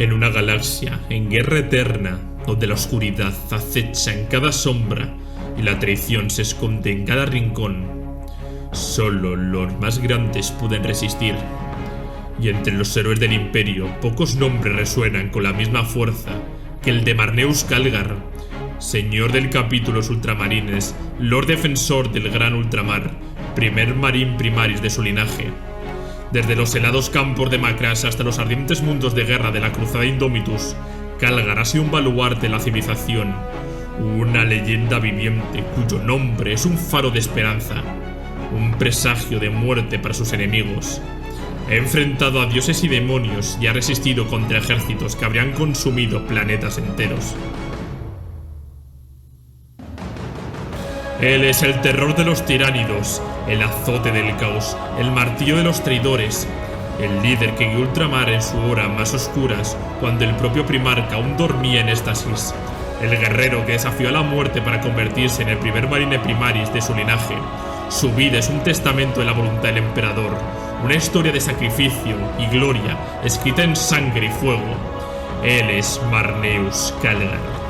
En una galaxia en guerra eterna, donde la oscuridad acecha en cada sombra y la traición se esconde en cada rincón, solo los más grandes pueden resistir. Y entre los héroes del Imperio, pocos nombres resuenan con la misma fuerza que el de Marneus Calgar, señor del capítulo Los Ultramarines, Lord Defensor del Gran Ultramar, primer Marín Primaris de su linaje. Desde los helados campos de Macrash hasta los ardientes mundos de guerra de la Cruzada Indomitus, Calgar ha sido un baluarte de la civilización, una leyenda viviente cuyo nombre es un faro de esperanza, un presagio de muerte para sus enemigos. Ha enfrentado a dioses y demonios y ha resistido contra ejércitos que habrían consumido planetas enteros. Él es el terror de los tiránidos, el azote del caos, el martillo de los traidores, el líder que guió Ultramar en su hora más oscuras, cuando el propio Primarca aún dormía en éxtasis, el guerrero que desafió a la muerte para convertirse en el primer Marine Primaris de su linaje. Su vida es un testamento de la voluntad del emperador, una historia de sacrificio y gloria escrita en sangre y fuego. Él es Marneus Calgar.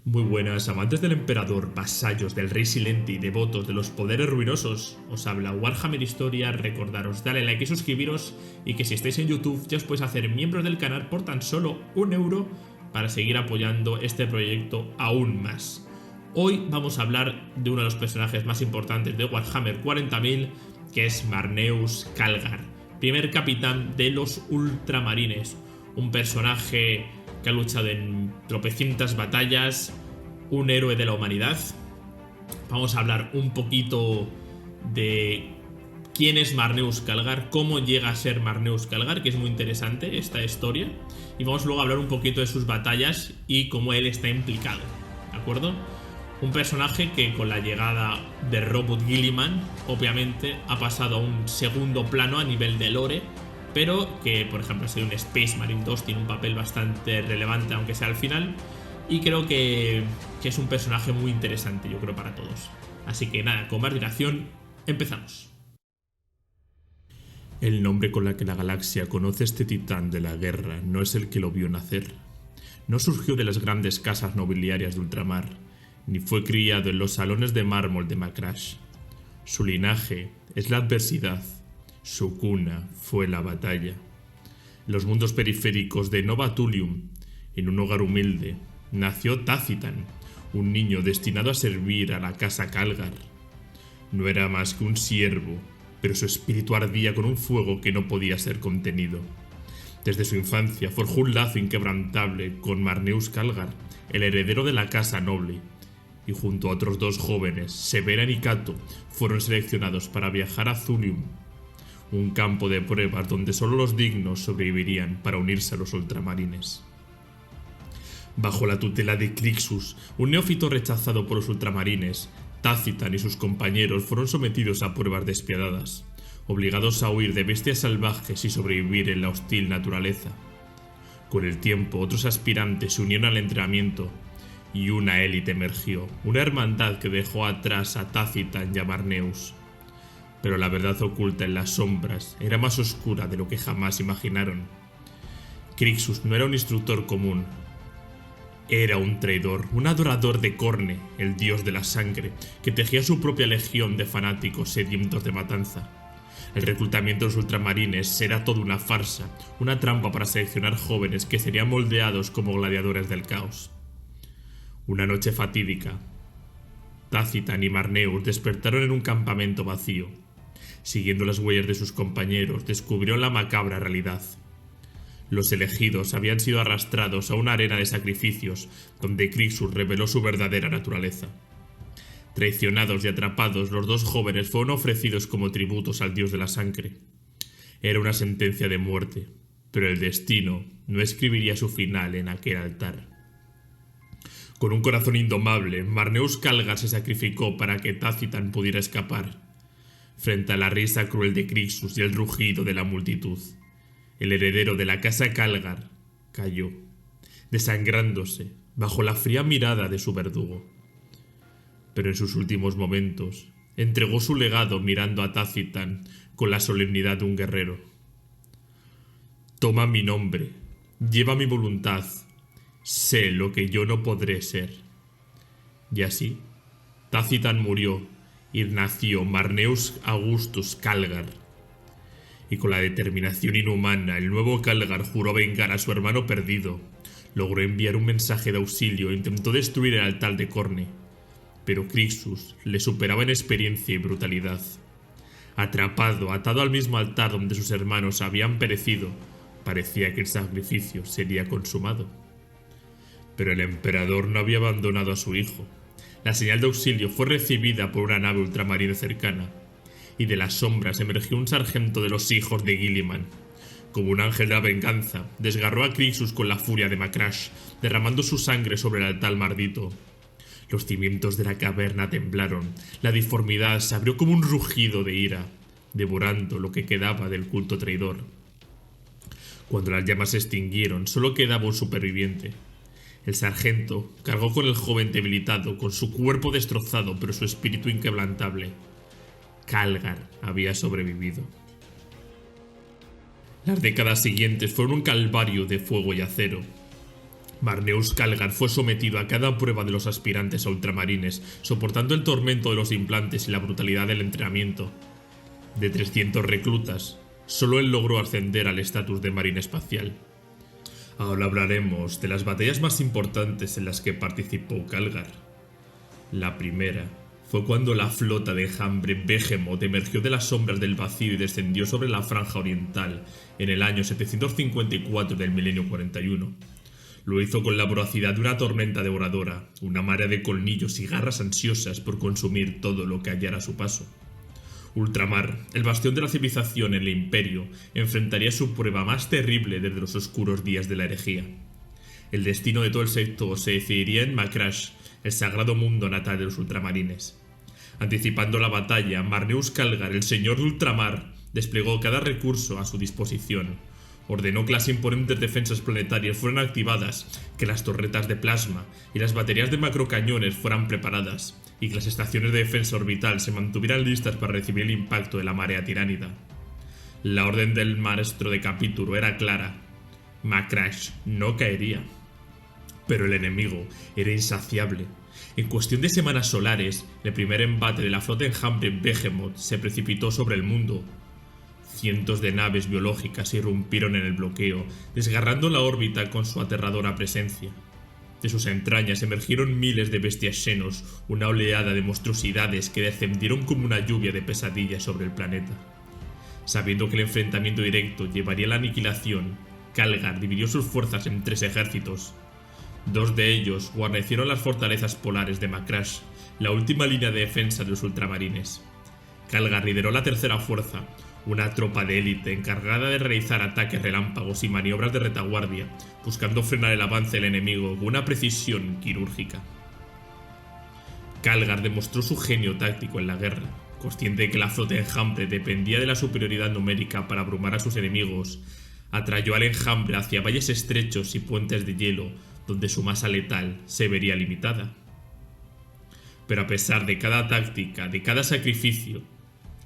Muy buenas, amantes del emperador, vasallos del rey silente y devotos de los poderes ruinosos. Os habla Warhammer Historia. Recordaros darle like y suscribiros, y que si estáis en YouTube ya os podéis hacer miembros del canal por tan solo €1 para seguir apoyando este proyecto aún más. Hoy vamos a hablar de uno de los personajes más importantes de Warhammer 40.000, que es Marneus Calgar, primer capitán de los Ultramarines, un personaje que ha luchado en tropecientas batallas, un héroe de la humanidad. Vamos a hablar un poquito de quién es Marneus Calgar, cómo llega a ser Marneus Calgar, que es muy interesante esta historia, y vamos luego a hablar un poquito de sus batallas y cómo él está implicado, ¿de acuerdo? Un personaje que con la llegada de Robert Guilliman obviamente ha pasado a un segundo plano a nivel de lore, pero que, por ejemplo, si un Space Marine 2 tiene un papel bastante relevante, aunque sea al final, y creo que es un personaje muy interesante, yo creo, para todos. Así que nada, con más dilación, empezamos. El nombre con la que la galaxia conoce este titán de la guerra no es el que lo vio nacer. No surgió de las grandes casas nobiliarias de ultramar, ni fue criado en los salones de mármol de Macrash. Su linaje es la adversidad. Su cuna fue la batalla. En los mundos periféricos de Nova Thulium, en un hogar humilde, nació Tacitan, un niño destinado a servir a la casa Calgar. No era más que un siervo, pero su espíritu ardía con un fuego que no podía ser contenido. Desde su infancia forjó un lazo inquebrantable con Marneus Calgar, el heredero de la casa noble, y junto a otros dos jóvenes, Severan y Cato, fueron seleccionados para viajar a Thulium, un campo de pruebas donde solo los dignos sobrevivirían para unirse a los ultramarines. Bajo la tutela de Crixus, un neófito rechazado por los ultramarines, Tacitan y sus compañeros fueron sometidos a pruebas despiadadas, obligados a huir de bestias salvajes y sobrevivir en la hostil naturaleza. Con el tiempo, otros aspirantes se unieron al entrenamiento y una élite emergió, una hermandad que dejó atrás a Tacitan y a Marneus. Pero la verdad oculta en las sombras era más oscura de lo que jamás imaginaron. Crixus no era un instructor común. Era un traidor, un adorador de Khorne, el dios de la sangre, que tejía su propia legión de fanáticos sedientos de matanza. El reclutamiento de los ultramarines era toda una farsa, una trampa para seleccionar jóvenes que serían moldeados como gladiadores del caos. Una noche fatídica, Tacitan y Marneus despertaron en un campamento vacío. Siguiendo las huellas de sus compañeros, descubrieron la macabra realidad. Los elegidos habían sido arrastrados a una arena de sacrificios, donde Crixus reveló su verdadera naturaleza. Traicionados y atrapados, los dos jóvenes fueron ofrecidos como tributos al dios de la sangre. Era una sentencia de muerte, pero el destino no escribiría su final en aquel altar. Con un corazón indomable, Marneus Calgar se sacrificó para que Tacitan pudiera escapar. Frente a la risa cruel de Crixus y el rugido de la multitud, el heredero de la casa Calgar cayó, desangrándose bajo la fría mirada de su verdugo. Pero en sus últimos momentos, entregó su legado mirando a Tacitan con la solemnidad de un guerrero. Toma mi nombre, lleva mi voluntad, sé lo que yo no podré ser. Y así, Tácitan murió y nació Marneus Augustus Calgar. Y con la determinación inhumana, el nuevo Calgar juró vengar a su hermano perdido. Logró enviar un mensaje de auxilio e intentó destruir el altar de Corne, pero Crixus le superaba en experiencia y brutalidad. Atrapado, atado al mismo altar donde sus hermanos habían perecido, parecía que el sacrificio sería consumado. Pero el emperador no había abandonado a su hijo. La señal de auxilio fue recibida por una nave ultramarina cercana, y de las sombras emergió un sargento de los hijos de Guilliman. Como un ángel de la venganza, desgarró a Crixus con la furia de Macrash, derramando su sangre sobre el altar maldito. Los cimientos de la caverna temblaron, la disformidad se abrió como un rugido de ira, devorando lo que quedaba del culto traidor. Cuando las llamas se extinguieron, solo quedaba un superviviente. El sargento cargó con el joven debilitado, con su cuerpo destrozado, pero su espíritu inquebrantable. Calgar había sobrevivido. Las décadas siguientes fueron un calvario de fuego y acero. Marneus Calgar fue sometido a cada prueba de los aspirantes a ultramarines, soportando el tormento de los implantes y la brutalidad del entrenamiento. De 300 reclutas, solo él logró ascender al estatus de marine espacial. Ahora hablaremos de las batallas más importantes en las que participó Calgar. La primera fue cuando la flota de enjambre Behemoth emergió de las sombras del vacío y descendió sobre la franja oriental en el año 754 del milenio 41. Lo hizo con la voracidad de una tormenta devoradora, una marea de colmillos y garras ansiosas por consumir todo lo que hallara a su paso. Ultramar, el bastión de la civilización en el Imperio, enfrentaría su prueba más terrible desde los oscuros días de la herejía. El destino de todo el sector se decidiría en Macrash, el sagrado mundo natal de los ultramarines. Anticipando la batalla, Marneus Calgar, el señor de ultramar, desplegó cada recurso a su disposición. Ordenó que las imponentes defensas planetarias fueran activadas, que las torretas de plasma y las baterías de macrocañones fueran preparadas, y que las estaciones de defensa orbital se mantuvieran listas para recibir el impacto de la marea tiránida. La orden del maestro de capítulo era clara. Macrash no caería. Pero el enemigo era insaciable. En cuestión de semanas solares, el primer embate de la flota enjambre Behemoth se precipitó sobre el mundo. Cientos de naves biológicas irrumpieron en el bloqueo, desgarrando la órbita con su aterradora presencia. De sus entrañas emergieron miles de bestias xenos, una oleada de monstruosidades que descendieron como una lluvia de pesadillas sobre el planeta. Sabiendo que el enfrentamiento directo llevaría a la aniquilación, Calgar dividió sus fuerzas en 3 ejércitos. 2 de ellos guarnecieron las fortalezas polares de Macrash, la última línea de defensa de los ultramarines. Calgar lideró la tercera fuerza, una tropa de élite encargada de realizar ataques relámpagos y maniobras de retaguardia, buscando frenar el avance del enemigo con una precisión quirúrgica. Calgar demostró su genio táctico en la guerra. Consciente de que la flota enjambre dependía de la superioridad numérica para abrumar a sus enemigos, atrayó al enjambre hacia valles estrechos y puentes de hielo, donde su masa letal se vería limitada. Pero a pesar de cada táctica, de cada sacrificio,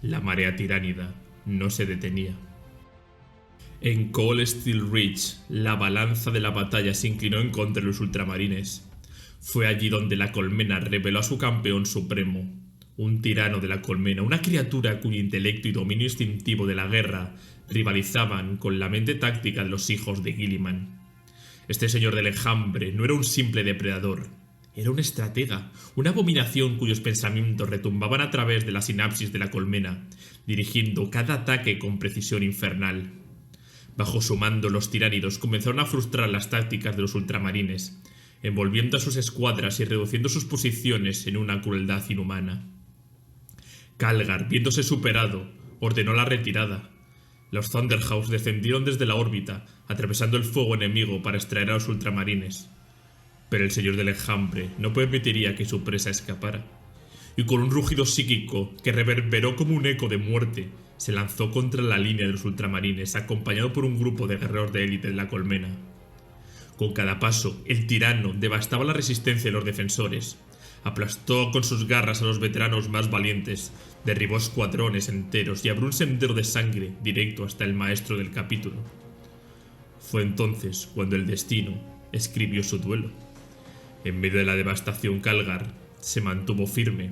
la marea tiránida no se detenía. En Cold Steel Ridge, la balanza de la batalla se inclinó en contra de los ultramarines. Fue allí donde la colmena reveló a su campeón supremo, un tirano de la colmena, una criatura cuyo intelecto y dominio instintivo de la guerra rivalizaban con la mente táctica de los hijos de Guilliman. Este señor del enjambre no era un simple depredador, era un estratega, una abominación cuyos pensamientos retumbaban a través de la sinapsis de la colmena, dirigiendo cada ataque con precisión infernal. Bajo su mando, los tiránidos comenzaron a frustrar las tácticas de los ultramarines, envolviendo a sus escuadras y reduciendo sus posiciones en una crueldad inhumana. Calgar, viéndose superado, ordenó la retirada. Los Thunderhawks descendieron desde la órbita, atravesando el fuego enemigo para extraer a los ultramarines. Pero el señor del enjambre no permitiría que su presa escapara, y con un rugido psíquico que reverberó como un eco de muerte, se lanzó contra la línea de los ultramarines, acompañado por un grupo de guerreros de élite en la colmena. Con cada paso, el tirano devastaba la resistencia de los defensores. Aplastó con sus garras a los veteranos más valientes, derribó escuadrones enteros y abrió un sendero de sangre directo hasta el maestro del capítulo. Fue entonces cuando el destino escribió su duelo. En medio de la devastación, Calgar se mantuvo firme.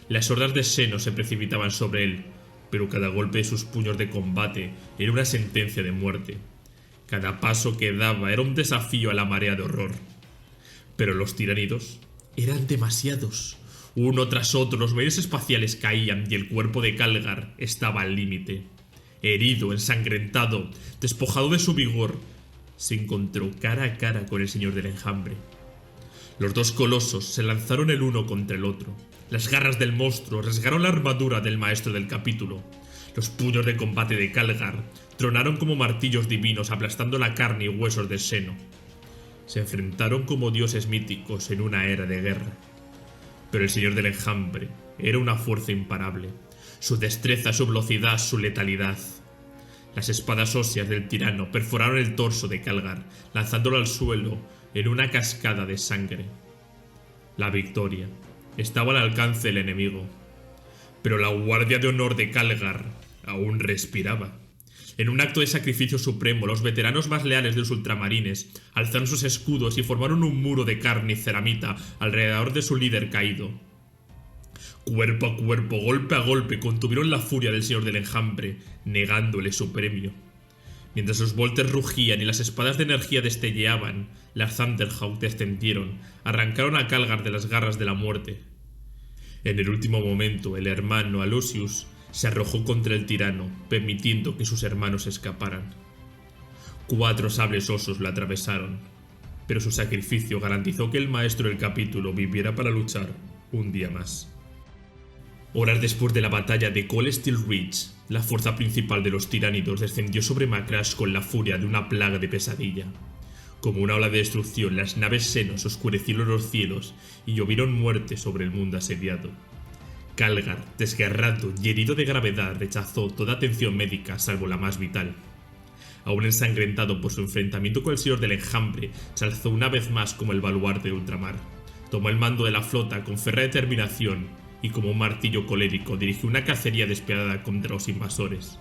Las hordas de Xenos se precipitaban sobre él, pero cada golpe de sus puños de combate era una sentencia de muerte. Cada paso que daba era un desafío a la marea de horror. Pero los tiránidos eran demasiados. Uno tras otro los medios espaciales caían y el cuerpo de Calgar estaba al límite. Herido, ensangrentado, despojado de su vigor, se encontró cara a cara con el Señor del Enjambre. Los dos colosos se lanzaron el uno contra el otro. Las garras del monstruo rasgaron la armadura del maestro del capítulo. Los puños de combate de Calgar tronaron como martillos divinos aplastando la carne y huesos de Xeno. Se enfrentaron como dioses míticos en una era de guerra. Pero el Señor del Enjambre era una fuerza imparable. Su destreza, su velocidad, su letalidad. Las espadas óseas del tirano perforaron el torso de Calgar, lanzándolo al suelo en una cascada de sangre. La victoria estaba al alcance del enemigo, pero la guardia de honor de Calgar aún respiraba. En un acto de sacrificio supremo, los veteranos más leales de los ultramarines alzaron sus escudos y formaron un muro de carne y ceramita alrededor de su líder caído. Cuerpo a cuerpo, golpe a golpe, contuvieron la furia del Señor del Enjambre, negándole su premio. Mientras los voltes rugían y las espadas de energía destelleaban, las Thunderhawk descendieron, arrancaron a Calgar de las garras de la muerte. En el último momento, el hermano Aloysius se arrojó contra el tirano, permitiendo que sus hermanos escaparan. 4 sables osos lo atravesaron, pero su sacrificio garantizó que el maestro del capítulo viviera para luchar un día más. Horas después de la batalla de Cold Steel Ridge, la fuerza principal de los tiránidos descendió sobre Macrash con la furia de una plaga de pesadilla. Como una ola de destrucción, las naves Xenos oscurecieron los cielos y llovieron muerte sobre el mundo asediado. Calgar, desgarrado y herido de gravedad, rechazó toda atención médica salvo la más vital. Aún ensangrentado por su enfrentamiento con el Señor del Enjambre, se alzó una vez más como el baluarte de ultramar. Tomó el mando de la flota con férrea determinación y como un martillo colérico dirigió una cacería despiadada contra los invasores.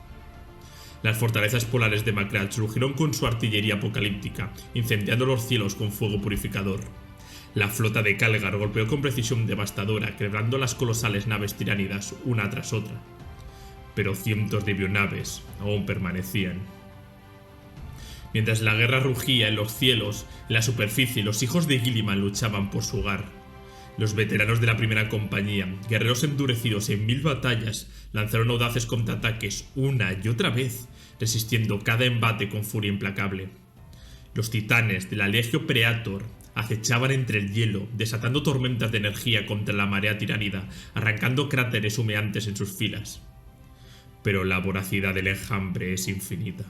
Las fortalezas polares de Macrash rugieron con su artillería apocalíptica, incendiando los cielos con fuego purificador. La flota de Calgar golpeó con precisión devastadora, quebrando las colosales naves tiránidas una tras otra. Pero cientos de bionaves aún permanecían. Mientras la guerra rugía en los cielos, en la superficie, los hijos de Guilliman luchaban por su hogar. Los veteranos de la primera compañía, guerreros endurecidos en 1000 batallas, lanzaron audaces contraataques una y otra vez, resistiendo cada embate con furia implacable. Los titanes de la Legio Praetor acechaban entre el hielo, desatando tormentas de energía contra la marea tiránida, arrancando cráteres humeantes en sus filas. Pero la voracidad del enjambre es infinita.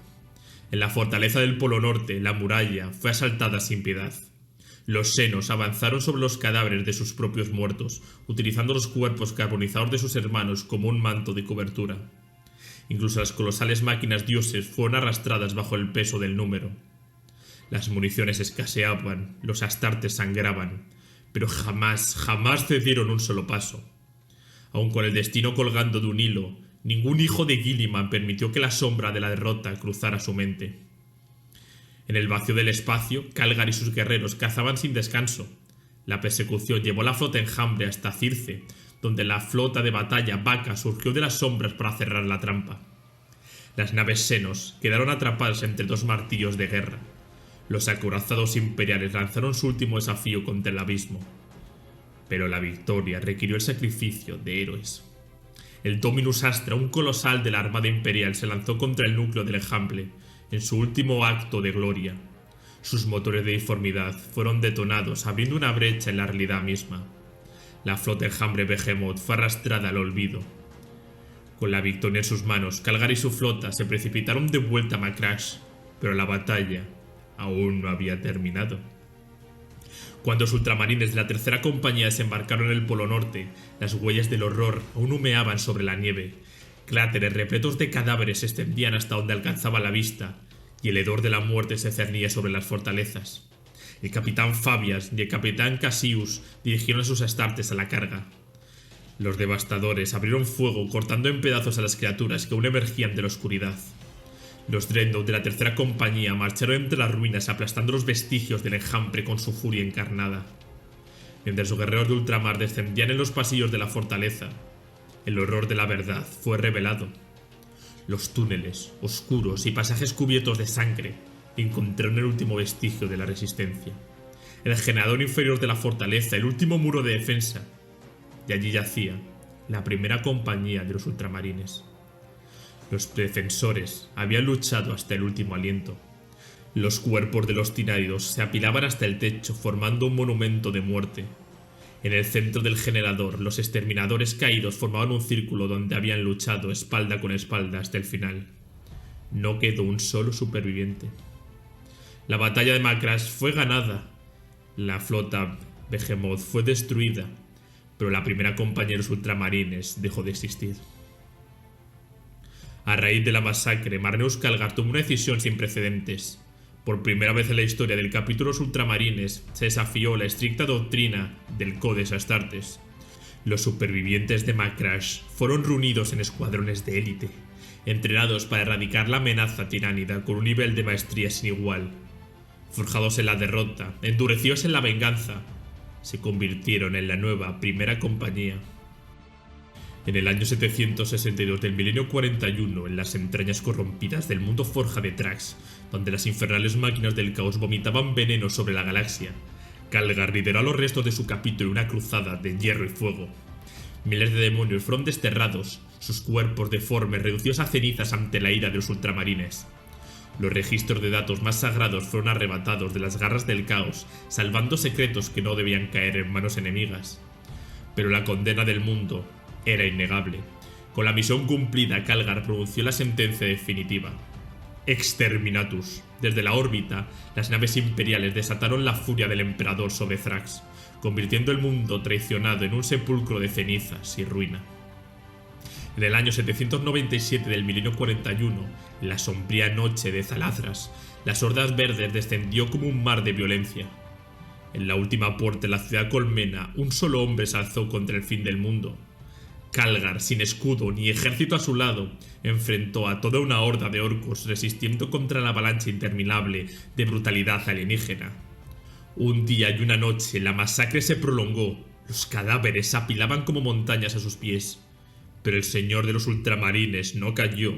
En la fortaleza del Polo Norte, la muralla fue asaltada sin piedad. Los Xenos avanzaron sobre los cadáveres de sus propios muertos, utilizando los cuerpos carbonizados de sus hermanos como un manto de cobertura. Incluso las colosales máquinas dioses fueron arrastradas bajo el peso del número. Las municiones escaseaban, los astartes sangraban, pero jamás cedieron un solo paso. Aun con el destino colgando de un hilo, ningún hijo de Guilliman permitió que la sombra de la derrota cruzara su mente. En el vacío del espacio, Calgar y sus guerreros cazaban sin descanso. La persecución llevó a la flota enjambre hasta Circe, donde la flota de batalla Vaca surgió de las sombras para cerrar la trampa. Las naves Xenos quedaron atrapadas entre 2 martillos de guerra. Los acorazados imperiales lanzaron su último desafío contra el abismo. Pero la victoria requirió el sacrificio de héroes. El Dominus Astra, un colosal de la armada imperial, se lanzó contra el núcleo del enjambre, en su último acto de gloria. Sus motores de deformidad fueron detonados, abriendo una brecha en la realidad misma. La flota enjambre Behemoth fue arrastrada al olvido. Con la victoria en sus manos, Calgar y su flota se precipitaron de vuelta a Macrash, pero la batalla aún no había terminado. Cuando los ultramarines de la tercera compañía desembarcaron en el Polo Norte, las huellas del horror aún humeaban sobre la nieve. Cráteres repletos de cadáveres se extendían hasta donde alcanzaba la vista, y el hedor de la muerte se cernía sobre las fortalezas. El capitán Fabias y el capitán Cassius dirigieron a sus astartes a la carga. Los devastadores abrieron fuego, cortando en pedazos a las criaturas que aún emergían de la oscuridad. Los Dreadnought de la tercera compañía marcharon entre las ruinas, aplastando los vestigios del enjambre con su furia encarnada. Mientras los guerreros de ultramar descendían en los pasillos de la fortaleza, el horror de la verdad fue revelado. Los túneles, oscuros y pasajes cubiertos de sangre, encontraron el último vestigio de la resistencia. El generador inferior de la fortaleza, el último muro de defensa. Y allí yacía la primera compañía de los ultramarines. Los defensores habían luchado hasta el último aliento. Los cuerpos de los tináridos se apilaban hasta el techo, formando un monumento de muerte. En el centro del generador, los exterminadores caídos formaban un círculo donde habían luchado espalda con espalda hasta el final. No quedó un solo superviviente. La batalla de Macrash fue ganada. La flota Behemoth fue destruida, pero la primera compañía de los ultramarines dejó de existir. A raíz de la masacre, Marneus Calgar tomó una decisión sin precedentes. Por primera vez en la historia del capítulo Los Ultramarines, se desafió la estricta doctrina del Codex Astartes. Los supervivientes de Macrash fueron reunidos en escuadrones de élite, entrenados para erradicar la amenaza tiránida con un nivel de maestría sin igual. Forjados en la derrota, endurecidos en la venganza, se convirtieron en la nueva primera compañía. En el año 762 del milenio 41, en las entrañas corrompidas del mundo forja de Thrax, donde las infernales máquinas del caos vomitaban veneno sobre la galaxia, Calgar lideró a los restos de su capítulo en una cruzada de hierro y fuego. Miles de demonios fueron desterrados, sus cuerpos deformes reducidos a cenizas ante la ira de los ultramarines. Los registros de datos más sagrados fueron arrebatados de las garras del caos, salvando secretos que no debían caer en manos enemigas. Pero la condena del mundo era innegable. Con la misión cumplida, Calgar pronunció la sentencia definitiva. Exterminatus. Desde la órbita, las naves imperiales desataron la furia del emperador sobre Thrax, convirtiendo el mundo traicionado en un sepulcro de cenizas y ruina. En el año 797 del milenio 41, en la sombría noche de Zalazras, las hordas verdes descendió como un mar de violencia. En la última puerta de la ciudad colmena, un solo hombre se alzó contra el fin del mundo. Calgar, sin escudo ni ejército a su lado, enfrentó a toda una horda de orcos resistiendo contra la avalancha interminable de brutalidad alienígena. Un día y una noche la masacre se prolongó, los cadáveres se apilaban como montañas a sus pies, pero el señor de los ultramarines no cayó.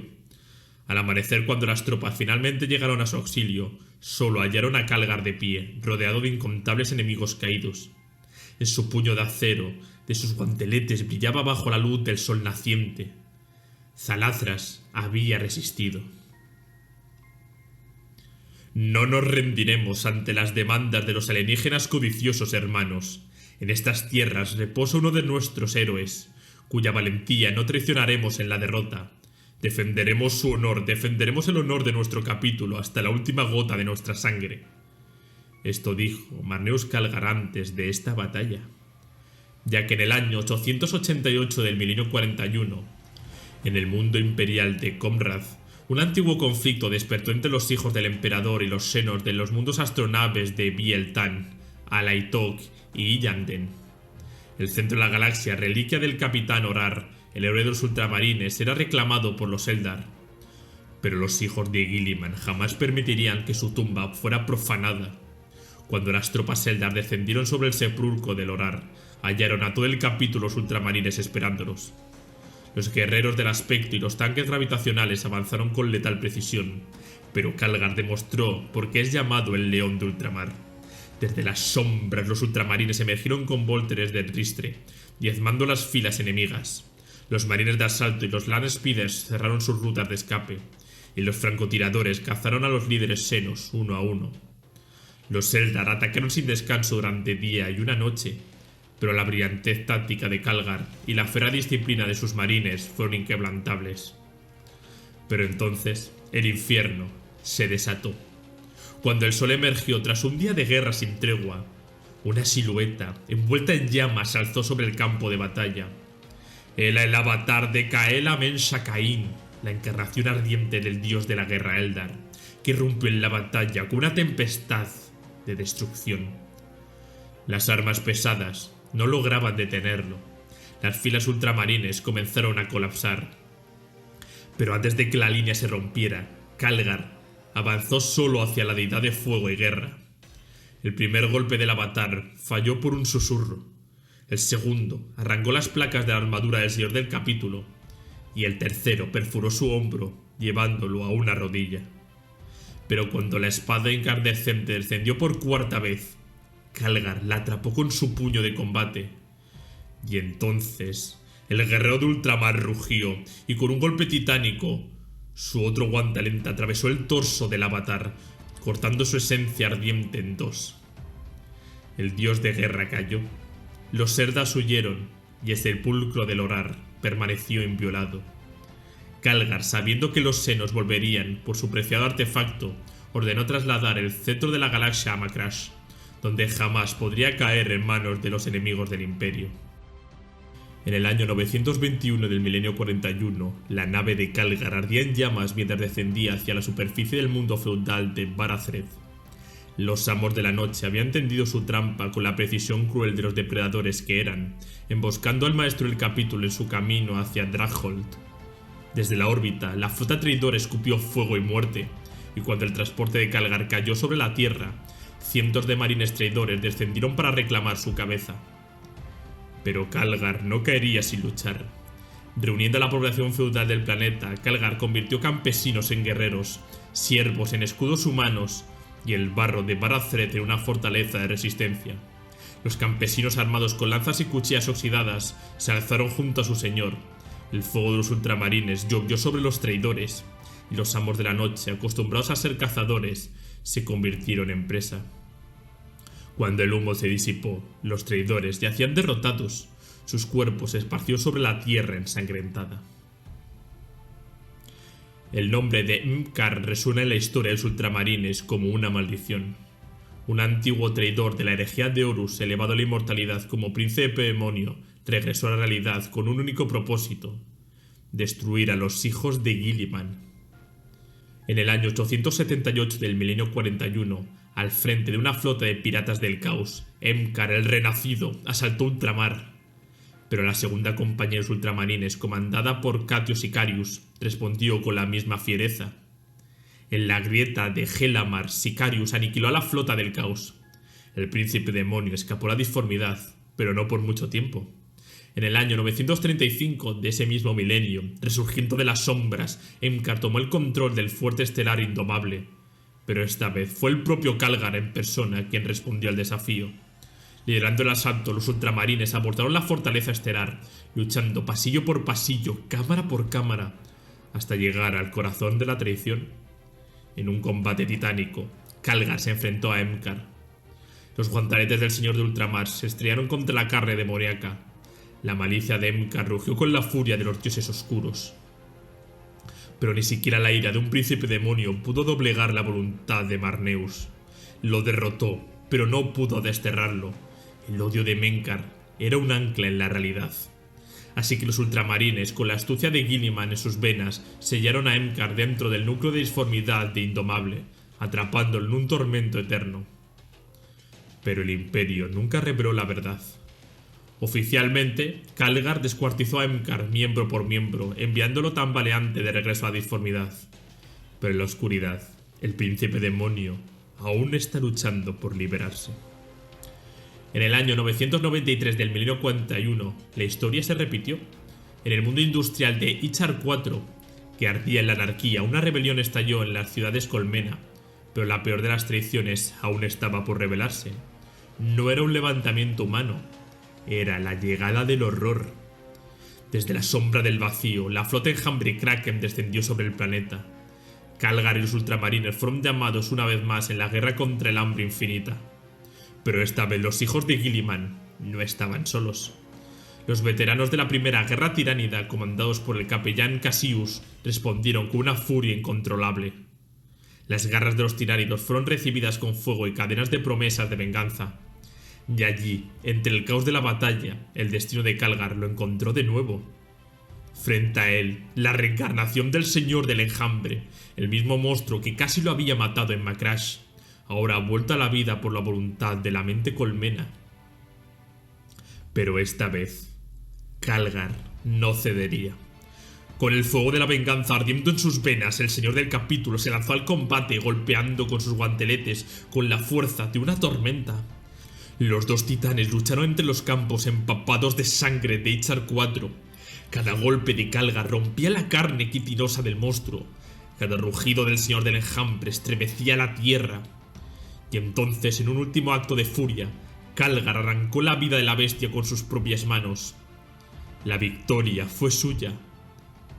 Al amanecer, cuando las tropas finalmente llegaron a su auxilio, solo hallaron a Calgar de pie, rodeado de incontables enemigos caídos. En su puño de acero, de sus guanteletes brillaba bajo la luz del sol naciente. Zalazras había resistido. No nos rendiremos ante las demandas de los alienígenas codiciosos hermanos. En estas tierras reposa uno de nuestros héroes, cuya valentía no traicionaremos en la derrota. Defenderemos su honor, defenderemos el honor de nuestro capítulo hasta la última gota de nuestra sangre. Esto dijo Marneus Calgar antes de esta batalla, ya que en el año 888 del milenio 41, en el mundo imperial de Comrad, un antiguo conflicto despertó entre los hijos del emperador y los senos de los mundos astronaves de Biel-Tan, Alaitok y Iyanden. El centro de la galaxia, reliquia del capitán Orar, el héroe de los ultramarines, era reclamado por los Eldar. Pero los hijos de Guilliman jamás permitirían que su tumba fuera profanada. Cuando las tropas Eldar descendieron sobre el sepulcro del Orar, hallaron a todo el capítulo los ultramarines esperándolos. Los guerreros del aspecto y los tanques gravitacionales avanzaron con letal precisión, pero Calgar demostró por qué es llamado el León de Ultramar. Desde las sombras los ultramarines emergieron con vólteres de ristre, diezmando las filas enemigas. Los marines de asalto y los Land Speeders cerraron sus rutas de escape, y los francotiradores cazaron a los líderes senos uno a uno. Los Eldar atacaron sin descanso durante día y una noche, pero la brillantez táctica de Calgar y la férrea disciplina de sus marines fueron inquebrantables. Pero entonces el infierno se desató. Cuando el sol emergió tras un día de guerra sin tregua, una silueta envuelta en llamas se alzó sobre el campo de batalla. Era el avatar de Kael Amen-Shakain, la encarnación ardiente del dios de la guerra Eldar, que irrumpió en la batalla con una tempestad de destrucción. Las armas pesadas no lograban detenerlo. Las filas ultramarines comenzaron a colapsar. Pero antes de que la línea se rompiera, Calgar avanzó solo hacia la deidad de fuego y guerra. El primer golpe del avatar falló por un susurro. El segundo arrancó las placas de la armadura del señor del capítulo. Y el tercero perforó su hombro, llevándolo a una rodilla. Pero cuando la espada incandescente descendió por cuarta vez, Calgar la atrapó con su puño de combate. Y entonces el guerrero de ultramar rugió y con un golpe titánico, su otro guantelete atravesó el torso del avatar, cortando su esencia ardiente en dos. El dios de guerra cayó. Los Serdas huyeron y el sepulcro del Horar permaneció inviolado. Calgar, sabiendo que los senos volverían por su preciado artefacto, ordenó trasladar el cetro de la galaxia a Macrash, donde jamás podría caer en manos de los enemigos del Imperio. En el año 921 del milenio 41, la nave de Calgar ardía en llamas mientras descendía hacia la superficie del mundo feudal de Barazred. Los amos de la noche habían tendido su trampa con la precisión cruel de los depredadores que eran, emboscando al maestro del capítulo en su camino hacia Dragholt. Desde la órbita, la flota traidora escupió fuego y muerte, y cuando el transporte de Calgar cayó sobre la tierra, cientos de marines traidores descendieron para reclamar su cabeza. Pero Calgar no caería sin luchar. Reuniendo a la población feudal del planeta, Calgar convirtió campesinos en guerreros, siervos en escudos humanos y el barro de Barazred en una fortaleza de resistencia. Los campesinos armados con lanzas y cuchillas oxidadas se alzaron junto a su señor. El fuego de los ultramarines llovió sobre los traidores, y los amos de la noche, acostumbrados a ser cazadores, se convirtieron en presa. Cuando el humo se disipó, los traidores yacían derrotados. Sus cuerpos se esparció sobre la tierra ensangrentada. El nombre de Mkar resuena en la historia de los ultramarines como una maldición. Un antiguo traidor de la herejía de Horus, elevado a la inmortalidad como príncipe demonio, regresó a la realidad con un único propósito: destruir a los hijos de Guilliman. En el año 878 del milenio 41, al frente de una flota de piratas del caos, Mkar el Renacido asaltó Ultramar. Pero la segunda compañía de los ultramarines, comandada por Catio Sicarius, respondió con la misma fiereza. En la grieta de Helamar, Sicarius aniquiló a la flota del caos. El príncipe demonio escapó a la disformidad, pero no por mucho tiempo. En el año 935 de ese mismo milenio, resurgiendo de las sombras, Mkar tomó el control del fuerte estelar indomable. Pero esta vez fue el propio Calgar en persona quien respondió al desafío. Liderando el asalto, los ultramarines abordaron la fortaleza estelar, luchando pasillo por pasillo, cámara por cámara, hasta llegar al corazón de la traición. En un combate titánico, Calgar se enfrentó a Mkar. Los guantaletes del señor de ultramar se estrellaron contra la carne demoníaca. La malicia de Mkar rugió con la furia de los dioses oscuros. Pero ni siquiera la ira de un príncipe demonio pudo doblegar la voluntad de Marneus. Lo derrotó, pero no pudo desterrarlo. El odio de Mkar era un ancla en la realidad. Así que los ultramarines, con la astucia de Guilliman en sus venas, sellaron a Mkar dentro del núcleo de disformidad de Indomable, atrapándolo en un tormento eterno. Pero el Imperio nunca reveló la verdad. Oficialmente, Calgar descuartizó a Mkar miembro por miembro, enviándolo tambaleante de regreso a la disformidad. Pero en la oscuridad, el príncipe demonio aún está luchando por liberarse. En el año 993 del milenio 41, la historia se repitió. En el mundo industrial de Ichar IV, que ardía en la anarquía, una rebelión estalló en las ciudades Colmena, pero la peor de las traiciones aún estaba por revelarse. No era un levantamiento humano, era la llegada del horror. Desde la sombra del vacío, la flota enjambre Kraken descendió sobre el planeta. Calgar y los ultramarines fueron llamados una vez más en la guerra contra el hambre infinita. Pero esta vez los hijos de Guilliman no estaban solos. Los veteranos de la primera guerra tiránida, comandados por el capellán Cassius, respondieron con una furia incontrolable. Las garras de los tiránidos fueron recibidas con fuego y cadenas de promesas de venganza. Y allí, entre el caos de la batalla, el destino de Calgar lo encontró de nuevo. Frente a él, la reencarnación del señor del enjambre, el mismo monstruo que casi lo había matado en Macrash. ahora vuelto a la vida por la voluntad de la mente colmena. Pero esta vez, Calgar no cedería. Con el fuego de la venganza ardiendo en sus venas, el señor del capítulo se lanzó al combate, golpeando con sus guanteletes con la fuerza de una tormenta. Los dos titanes lucharon entre los campos empapados de sangre de Ishtar IV. Cada golpe de Calgar rompía la carne quitinosa del monstruo. Cada rugido del señor del enjambre estremecía la tierra. Y entonces, en un último acto de furia, Calgar arrancó la vida de la bestia con sus propias manos. La victoria fue suya.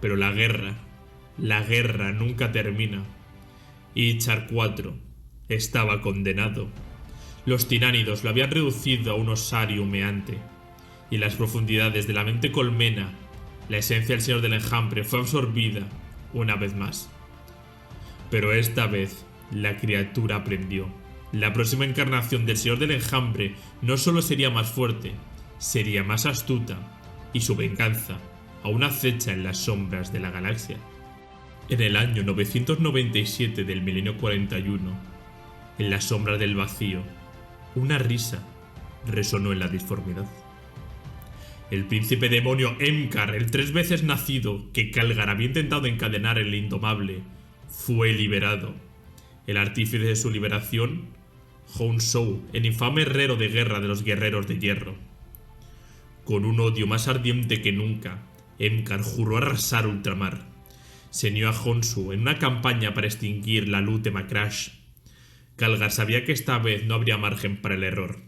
Pero la guerra nunca termina. Ishtar IV estaba condenado. Los tiránidos lo habían reducido a un osario humeante, y en las profundidades de la mente colmena, la esencia del señor del enjambre fue absorbida una vez más. Pero esta vez, la criatura aprendió. La próxima encarnación del señor del enjambre no solo sería más fuerte, sería más astuta, y su venganza aún acecha en las sombras de la galaxia. En el año 997 del milenio 41, en las sombras del vacío, una risa resonó en la disformidad. El príncipe demonio Emkar, el 3 veces nacido, que Calgar había intentado encadenar en el indomable, fue liberado. El artífice de su liberación, Hounsou, el infame herrero de guerra de los guerreros de hierro. Con un odio más ardiente que nunca, Emkar juró arrasar ultramar. Se unió a Hounsou en una campaña para extinguir la luz de Macrash. Calgar sabía que esta vez no habría margen para el error.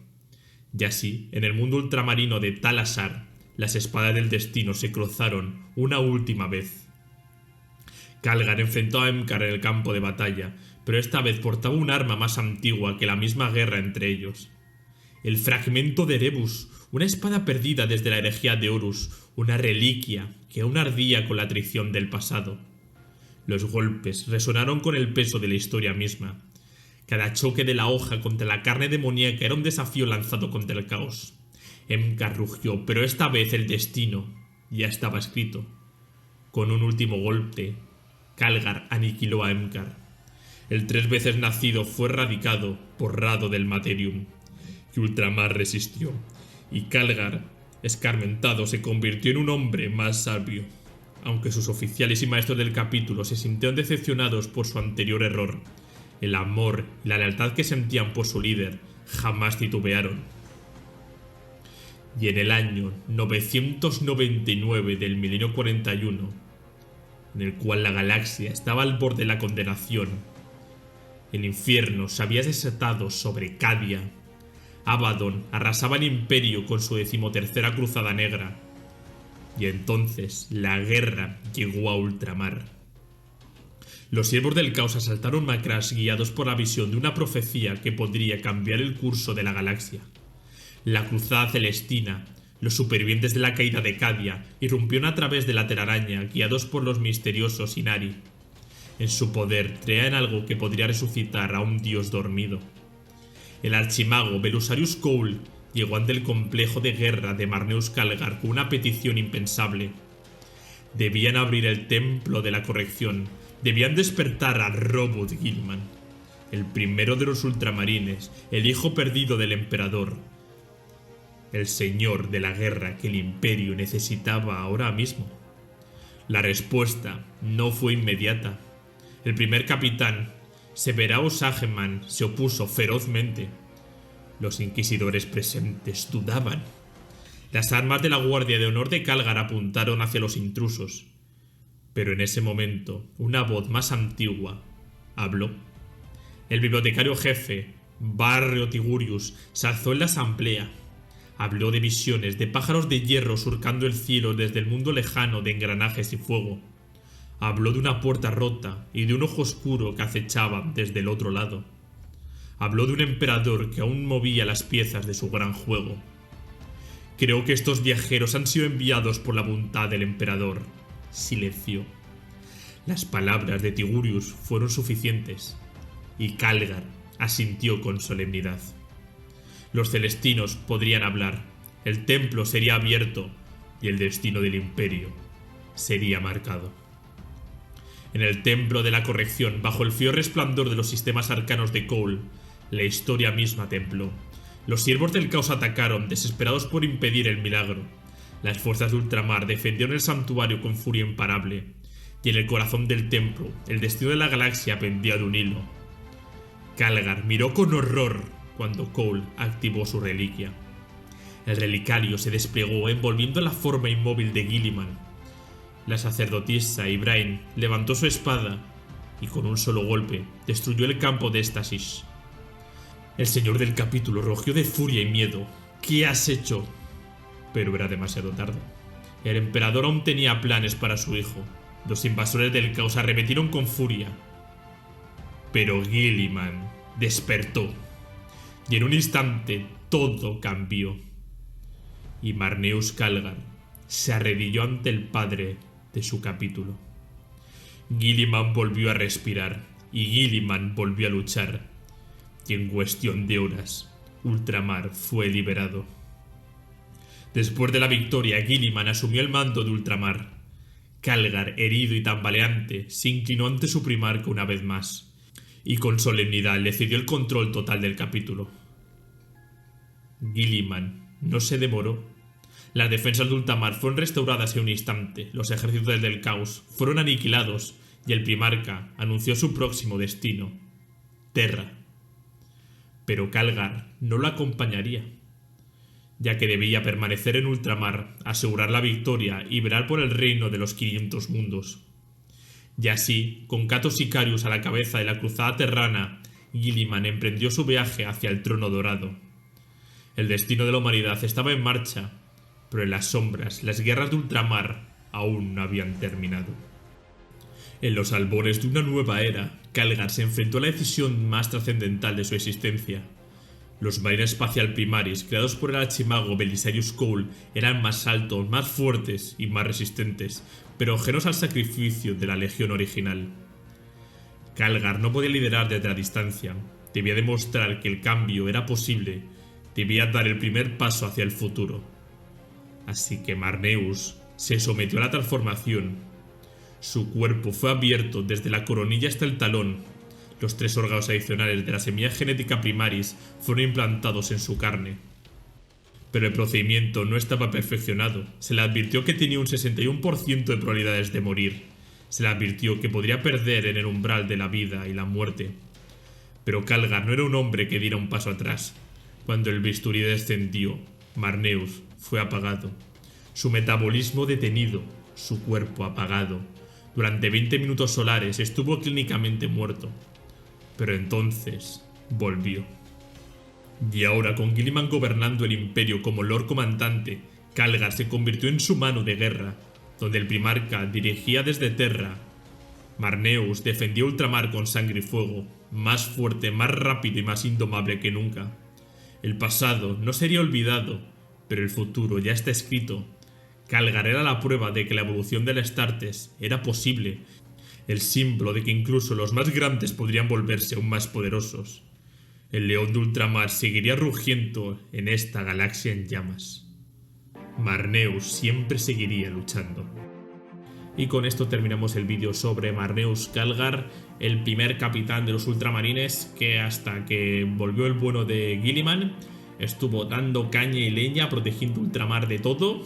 Y así, en el mundo ultramarino de Tal-Asar, las espadas del destino se cruzaron una última vez. Calgar enfrentó a Emkar en el campo de batalla, pero esta vez portaba un arma más antigua que la misma guerra entre ellos. El fragmento de Erebus, una espada perdida desde la herejía de Horus, una reliquia que aún ardía con la traición del pasado. Los golpes resonaron con el peso de la historia misma. Cada choque de la hoja contra la carne demoníaca era un desafío lanzado contra el caos. Emkar rugió, pero esta vez el destino ya estaba escrito. Con un último golpe, Calgar aniquiló a Emkar. El 3 veces nacido fue erradicado, borrado del Materium. Y Ultramar resistió, y Calgar, escarmentado, se convirtió en un hombre más sabio. Aunque sus oficiales y maestros del capítulo se sintieron decepcionados por su anterior error, el amor y la lealtad que sentían por su líder jamás titubearon. Y en el año 999 del milenio 41, en el cual la galaxia estaba al borde de la condenación, el infierno se había desatado sobre Cadia. Abaddon arrasaba el imperio con su 13ª cruzada negra, y entonces la guerra llegó a ultramar. Los siervos del caos asaltaron Macrash guiados por la visión de una profecía que podría cambiar el curso de la galaxia. La cruzada celestina, los supervivientes de la caída de Cadia, irrumpieron a través de la telaraña guiados por los misteriosos Inari. En su poder traían algo que podría resucitar a un dios dormido. El archimago Belusarius Cole llegó ante el complejo de guerra de Marneus Calgar con una petición impensable. Debían abrir el templo de la corrección, debían despertar a Robot Gilman, el primero de los ultramarines, el hijo perdido del emperador, el señor de la guerra que el imperio necesitaba ahora mismo. La respuesta no fue inmediata. El primer capitán, Severaus Ageman, se opuso ferozmente. Los inquisidores presentes dudaban. Las armas de la Guardia de Honor de Calgar apuntaron hacia los intrusos. Pero en ese momento, una voz más antigua habló. El bibliotecario jefe, Barrio Tigurius, se alzó en la asamblea. Habló de visiones, de pájaros de hierro surcando el cielo desde el mundo lejano de engranajes y fuego. Habló de una puerta rota y de un ojo oscuro que acechaba desde el otro lado. Habló de un emperador que aún movía las piezas de su gran juego. Creo que estos viajeros han sido enviados por la voluntad del emperador. Silenció. Las palabras de Tigurius fueron suficientes, y Calgar asintió con solemnidad. Los celestinos podrían hablar, el templo sería abierto, y el destino del imperio sería marcado. En el templo de la corrección, bajo el frío resplandor de los sistemas arcanos de Cole, La historia misma tembló. Los siervos del caos atacaron, desesperados por impedir el milagro. Las fuerzas de ultramar defendieron el santuario con furia imparable, y en el corazón del templo, el destino de la galaxia pendía de un hilo. Calgar miró con horror cuando Cole activó su reliquia. El relicario se desplegó envolviendo la forma inmóvil de Guilliman. La sacerdotisa Ibrahim levantó su espada y con un solo golpe destruyó el campo de éxtasis. El señor del capítulo rugió de furia y miedo. ¿Qué has hecho? Pero era demasiado tarde. El emperador aún tenía planes para su hijo. Los invasores del caos arremetieron con furia. Pero Guilliman despertó. Y en un instante todo cambió. Y Marneus Calgar se arrodilló ante el padre de su capítulo. Guilliman volvió a respirar y Guilliman volvió a luchar. Y en cuestión de horas, Ultramar fue liberado. Después de la victoria, Guilliman asumió el mando de Ultramar. Calgar, herido y tambaleante, se inclinó ante su primarca una vez más, y con solemnidad le cedió el control total del capítulo. Guilliman no se demoró. Las defensas de Ultramar fueron restauradas en un instante, los ejércitos del caos fueron aniquilados, y el primarca anunció su próximo destino, Terra. Pero Calgar no lo acompañaría, ya que debía permanecer en Ultramar, asegurar la victoria y velar por el reino de los 500 mundos. Y así, con Cato Sicarius a la cabeza de la cruzada terrana, Guilliman emprendió su viaje hacia el trono dorado. El destino de la humanidad estaba en marcha, pero en las sombras, las guerras de Ultramar aún no habían terminado. En los albores de una nueva era, Calgar se enfrentó a la decisión más trascendental de su existencia. Los marines espacial primaris, creados por el archimago Belisarius Cole, eran más altos, más fuertes y más resistentes, pero ajenos al sacrificio de la legión original. Calgar no podía liderar desde la distancia, debía demostrar que el cambio era posible, debía dar el primer paso hacia el futuro. Así que Marneus se sometió a la transformación. Su cuerpo fue abierto desde la coronilla hasta el talón. Los 3 órganos adicionales de la semilla genética primaris fueron implantados en su carne. Pero el procedimiento no estaba perfeccionado. Se le advirtió que tenía un 61% de probabilidades de morir. Se le advirtió que podría perder en el umbral de la vida y la muerte. Pero Calgar no era un hombre que diera un paso atrás. Cuando el bisturí descendió, Marneus fue apagado. Su metabolismo detenido, su cuerpo apagado. Durante 20 minutos solares estuvo clínicamente muerto. Pero entonces volvió. Y ahora, con Guilliman gobernando el imperio como Lord Comandante, Calgar se convirtió en su mano de guerra, donde el primarca dirigía desde Terra. Marneus defendió Ultramar con sangre y fuego, más fuerte, más rápido y más indomable que nunca. El pasado no sería olvidado, pero el futuro ya está escrito. Calgar era la prueba de que la evolución del Astartes era posible, el símbolo de que incluso los más grandes podrían volverse aún más poderosos. El león de Ultramar seguiría rugiendo en esta galaxia en llamas. Marneus siempre seguiría luchando. Y con esto terminamos el vídeo sobre Marneus Calgar, el primer capitán de los ultramarines que hasta que volvió el bueno de Guilliman estuvo dando caña y leña, protegiendo Ultramar de todo.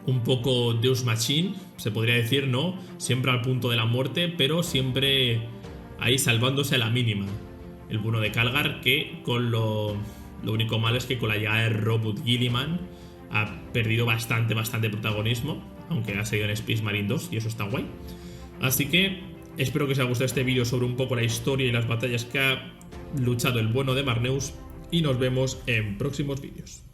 Un poco Deus Machine, se podría decir, ¿no? Siempre al punto de la muerte, pero siempre ahí salvándose a la mínima. El bueno de Calgar, que con lo único malo es que con la llegada de Robot Guilliman ha perdido bastante protagonismo, aunque ha seguido en Space Marine 2 y eso está guay. Así que espero que os haya gustado este vídeo sobre un poco la historia y las batallas que ha luchado el bueno de Marneus, y nos vemos en próximos vídeos.